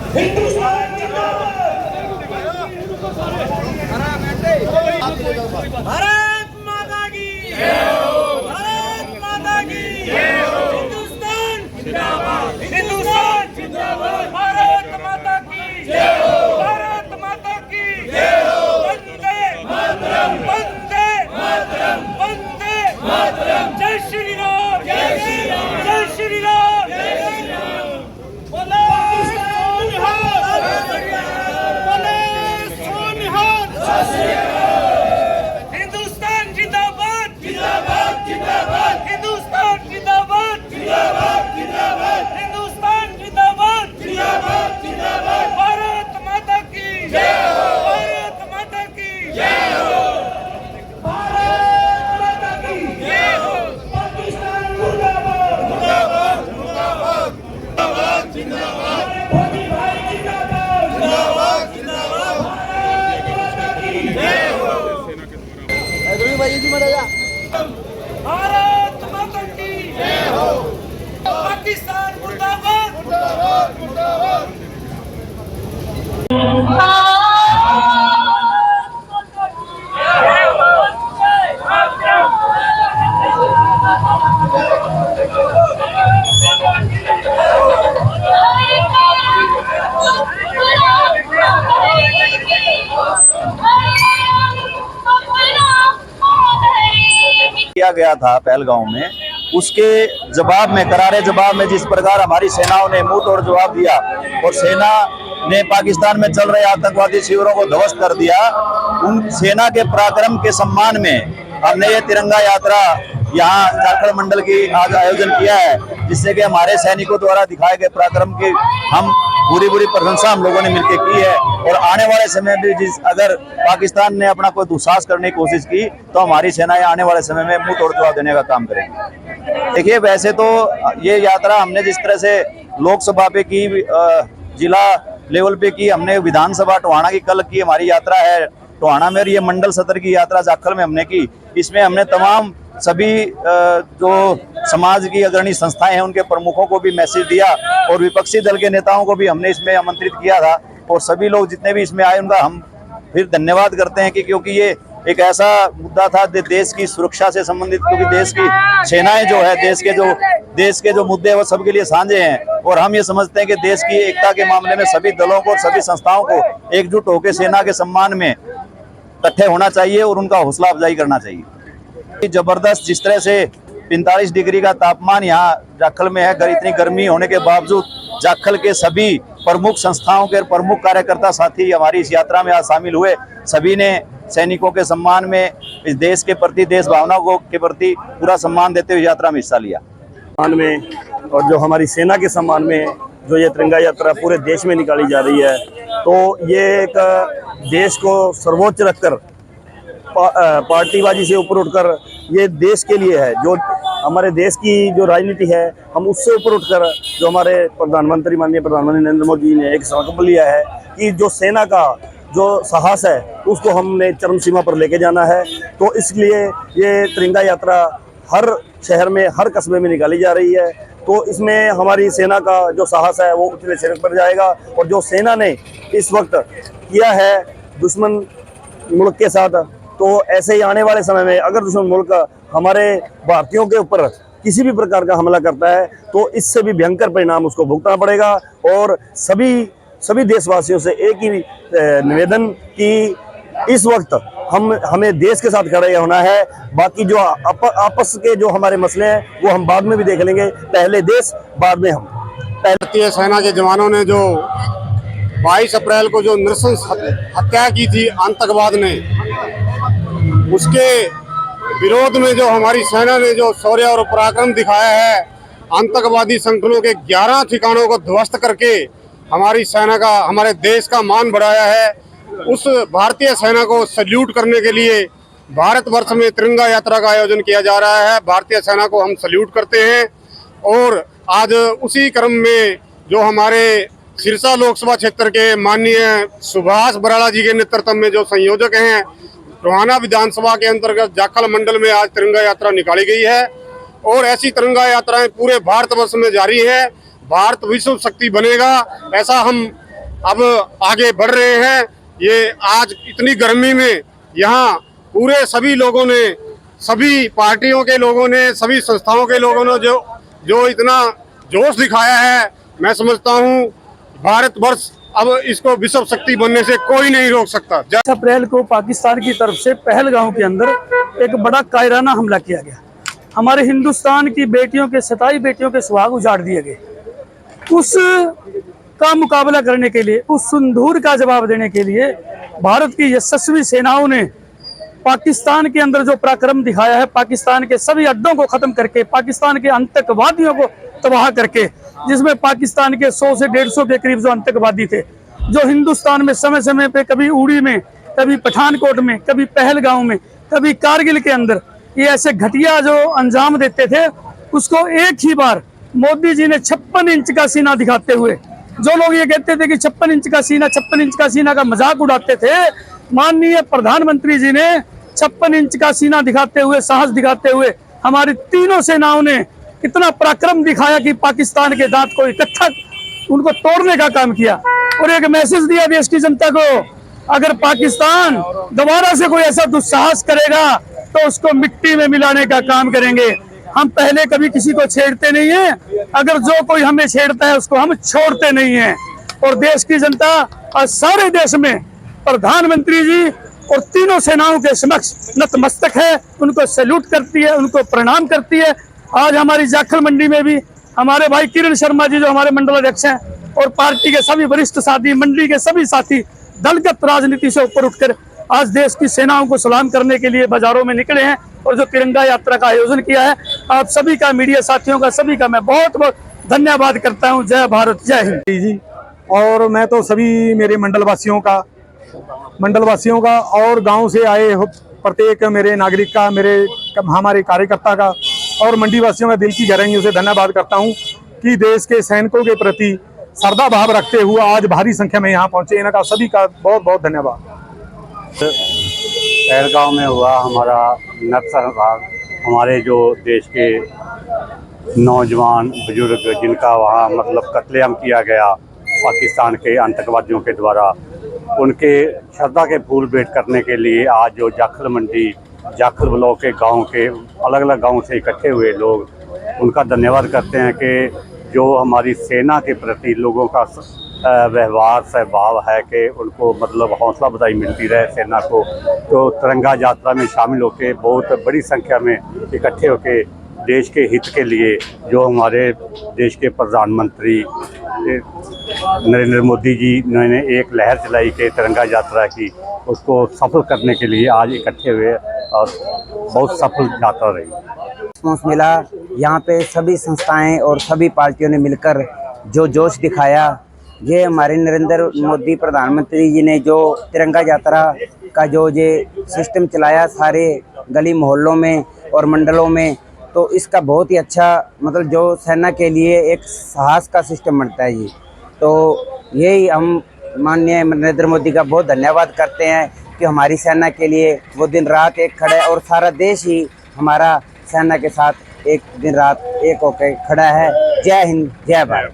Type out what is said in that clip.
हिंदुस्तान भारत माता की भारत माता की हिंदुस्तान जिंदाबाद हिंदुस्तान जिंदाबाद भारत माता की भारत माता की वंदे मातरम वंदे मातरम वंदे मातरम जय श्री राम जय श्री राम जय श्री राम जय श्री राम बोले सोनिहाल बोले सोनिहाल हिंदुस्तान जिंदाबाद जिंदाबाद जिंदाबाद हिंदुस्तान जिंदाबाद जिंदाबाद जिंदाबाद हिंदुस्तान जिंदाबाद जिंदाबाद जिंदाबाद भारत माता की जय हो भारत माता की जय हो भारत माता की जय हो पाकिस्तान मुर्दाबाद मुर्दाबाद मुर्दाबाद मुर्दाबाद जिंदाबाद मोदी भाई जिंदाबाद जिंदाबाद जिंदाबाद भारत माता की जय हो भारत माता की जय हो पाकिस्तान मुर्दाबाद मुर्दाबाद मुर्दाबाद किया गया था पहलगांव में, उसके जवाब में, करारे जवाब में जिस प्रकार हमारी सेनाओं ने मुंह तोड़ जवाब दिया और सेना ने पाकिस्तान में चल रहे आतंकवादी शिविरों को ध्वस्त कर दिया, उन सेना के पराक्रम के सम्मान में हमने ये तिरंगा यात्रा यहाँ झारखंड मंडल की आज आयोजन किया है, जिससे कि हमारे सैनिकों द्वारा दिखाए गए पराक्रम की हम पूरी प्रशंसा हम लोगों ने मिलकर की है। और आने वाले समय में अगर पाकिस्तान ने अपना कोई दुस्साहस करने की कोशिश की तो हमारी सेनाएं आने वाले समय में मुंह तोड़ जवाब देने का काम करेंगे। देखिए, वैसे तो ये यात्रा हमने जिस तरह से लोकसभा पे की, जिला लेवल पे की, हमने विधानसभा टोहाना की कल की हमारी यात्रा है टोहाना में, और ये मंडल सदर की यात्रा जाखल में हमने की। इसमें हमने तमाम सभी जो समाज की अग्रणी संस्थाएं हैं उनके प्रमुखों को भी मैसेज दिया और विपक्षी दल के नेताओं को भी हमने इसमें आमंत्रित किया था, और सभी लोग जितने भी इसमें आए उनका हम फिर धन्यवाद करते हैं कि क्योंकि ये एक ऐसा मुद्दा था देश की सुरक्षा से संबंधित, क्योंकि देश की सेनाएं जो है देश के जो मुद्दे हैं वो सबके लिए साझे हैं, और हम ये समझते हैं कि देश की एकता के मामले में सभी दलों को और सभी संस्थाओं को एकजुट होकर सेना के सम्मान में इकट्ठे होना चाहिए और उनका हौसला अफजाई करना चाहिए। जबरदस्त जिस तरह से 45 डिग्री का तापमान यहाँ जाखल में है, इतनी गर्मी होने के बावजूद जाखल के सभी प्रमुख संस्थाओं के प्रमुख कार्यकर्ता साथी हमारी इस यात्रा में आज शामिल हुए। सभी ने सैनिकों के सम्मान में, इस देश के प्रति, देश भावनाओं के प्रति पूरा सम्मान देते हुए यात्रा में हिस्सा लिया। सम्मान में और जो हमारी सेना के सम्मान में जो ये तिरंगा यात्रा पूरे देश में निकाली जा रही है, तो ये एक देश को सर्वोच्च रखकर, पार्टीबाजी से ऊपर उठकर ये देश के लिए है, जो हमारे देश की जो राजनीति है हम उससे ऊपर उठकर जो हमारे प्रधानमंत्री, माननीय प्रधानमंत्री नरेंद्र मोदी जी ने एक संकल्प लिया है कि जो सेना का जो साहस है उसको हमने चरम सीमा पर लेके जाना है। तो इसलिए ये तिरंगा यात्रा हर शहर में, हर कस्बे में निकाली जा रही है। तो इसमें हमारी सेना का जो साहस है वो उतने सिर पर जाएगा, और जो सेना ने इस वक्त किया है दुश्मन मुल्क के साथ, तो ऐसे ही आने वाले समय में अगर दुश्मन मुल्क हमारे भारतीयों के ऊपर किसी भी प्रकार का हमला करता है तो इससे भी भयंकर परिणाम उसको भुगतना पड़ेगा। और सभी देशवासियों से एक ही निवेदन कि इस वक्त हमें देश के साथ खड़े होना है। बाकी जो आपस के जो हमारे मसले हैं वो हम बाद में भी देख लेंगे, पहले देश बाद में हम। भारतीय सेना के जवानों ने जो 22 अप्रैल को जो नृशंस हत्या की थी आतंकवाद ने, उसके विरोध में जो हमारी सेना ने जो शौर्य और पराक्रम दिखाया है, आतंकवादी संगठनों के 11 ठिकानों को ध्वस्त करके हमारी सेना का, हमारे देश का मान बढ़ाया है, उस भारतीय सेना को सल्यूट करने के लिए भारतवर्ष में तिरंगा यात्रा का आयोजन किया जा रहा है। भारतीय सेना को हम सल्यूट करते हैं। और आज उसी क्रम में जो हमारे सिरसा लोकसभा क्षेत्र के माननीय सुभाष बराला जी के नेतृत्व में जो संयोजक हैं, टोहाना विधानसभा के अंतर्गत जाखल मंडल में आज तिरंगा यात्रा निकाली गई है। और ऐसी तिरंगा यात्राएं पूरे भारतवर्ष में जारी है। भारत विश्व शक्ति बनेगा, ऐसा हम अब आगे बढ़ रहे हैं। ये आज इतनी गर्मी में यहाँ पूरे सभी लोगों ने, सभी पार्टियों के लोगों ने, सभी संस्थाओं के लोगों ने जो इतना जोश दिखाया है, मैं समझता हूँ भारतवर्ष अब इसको विश्व शक्ति बनने से कोई नहीं रोक सकता। 10 अप्रैल को पाकिस्तान की तरफ से पहलगांव के अंदर एक बड़ा कायराना हमला किया गया। हमारे हिंदुस्तान की बेटियों के 27 बेटियों के सुहाग उजाड़ दिए गए। उस का मुकाबला करने के लिए, उस सिंदूर का जवाब देने के लिए भारत की यशस्वी सेनाओं ने पाकिस्तान के अंदर जो पराक्रम दिखाया है, पाकिस्तान के सभी अड्डों को खत्म करके, पाकिस्तान के आतंकवादियों को तबाह करके, जिसमें पाकिस्तान के 100 से 150 के करीब जो आतंकवादी थे, जो हिंदुस्तान में समय समय पे कभी उड़ी में, कभी पठानकोट में, कभी पहलगांव में, कभी कारगिल के अंदर ये ऐसे घटिया जो अंजाम देते थे, उसको एक ही बार मोदी जी ने 56 इंच का सीना दिखाते हुए, जो लोग ये कहते थे कि 56 इंच का सीना, 56 इंच का सीना का मजाक उड़ाते थे, माननीय प्रधानमंत्री जी ने 56 इंच का सीना दिखाते हुए, साहस दिखाते हुए हमारी तीनों सेनाओं ने इतना पराक्रम दिखाया कि पाकिस्तान के दांत को इकट्ठा उनको तोड़ने का काम किया और एक मैसेज दिया देश की जनता को, अगर पाकिस्तान दोबारा से कोई ऐसा दुस्साहस करेगा तो उसको मिट्टी में मिलाने का काम करेंगे। हम पहले कभी किसी को छेड़ते नहीं है, अगर जो कोई हमें छेड़ता है उसको हम छोड़ते नहीं है। और देश की जनता और सारे देश में प्रधानमंत्री जी और तीनों सेनाओं के समक्ष नतमस्तक है, उनको सैल्यूट करती है, उनको प्रणाम करती है। आज हमारी जाखल मंडी में भी हमारे भाई किरण शर्मा जी जो हमारे मंडल अध्यक्ष हैं और पार्टी के सभी वरिष्ठ साथी, मंडी के सभी साथी दलगत राजनीति से ऊपर उठकर आज देश की सेनाओं को सलाम करने के लिए बाजारों में निकले हैं और जो तिरंगा यात्रा का आयोजन किया है, आप सभी का, मीडिया साथियों का, सभी का मैं बहुत बहुत धन्यवाद करता हूं। जय भारत, जय हिंद जी। और मैं तो सभी मेरे मंडल वासियों का और गांव से आए प्रत्येक मेरे नागरिक का, हमारे कार्यकर्ता का और मंडी वासियों का दिल की गहराइयों से धन्यवाद करता हूं कि देश के सैनिकों के प्रति श्रद्धा भाव रखते हुए आज भारी संख्या में यहाँ पहुंचे। इनका सभी का बहुत बहुत धन्यवाद। पहलगांव में हुआ हमारा नरसंहार, हमारे जो देश के नौजवान बुजुर्ग जिनका वहाँ मतलब कत्लेआम किया गया पाकिस्तान के आतंकवादियों के द्वारा, उनके श्रद्धा के फूल भेंट करने के लिए आज जो जाखल मंडी, जाखल ब्लॉक के गांव के अलग अलग गांव से इकट्ठे हुए लोग, उनका धन्यवाद करते हैं कि जो हमारी सेना के प्रति लोगों का व्यवहार स्वभाव है कि उनको मतलब हौसला अफजाई मिलती रहे सेना को। तो तिरंगा यात्रा में शामिल होकर बहुत बड़ी संख्या में इकट्ठे होकर देश के हित के लिए जो हमारे देश के प्रधानमंत्री नरेंद्र मोदी जी ने एक लहर चलाई के तिरंगा यात्रा की, उसको सफल करने के लिए आज इकट्ठे हुए और बहुत सफल यात्रा रही। रिस्पॉन्स मिला, यहाँ पे सभी संस्थाएं और सभी पार्टियों ने मिलकर जो जोश दिखाया, ये हमारे नरेंद्र मोदी प्रधानमंत्री जी ने जो तिरंगा यात्रा का जो ये सिस्टम चलाया सारे गली मोहल्लों में और मंडलों में, तो इसका बहुत ही अच्छा मतलब जो सेना के लिए एक साहस का सिस्टम बनता है जी। तो यही हम माननीय नरेंद्र मोदी का बहुत धन्यवाद करते हैं कि हमारी सेना के लिए वो दिन रात एक खड़ा है और सारा देश ही हमारा सेना के साथ एक दिन रात एक होकर खड़ा है। जय हिंद, जय भारत।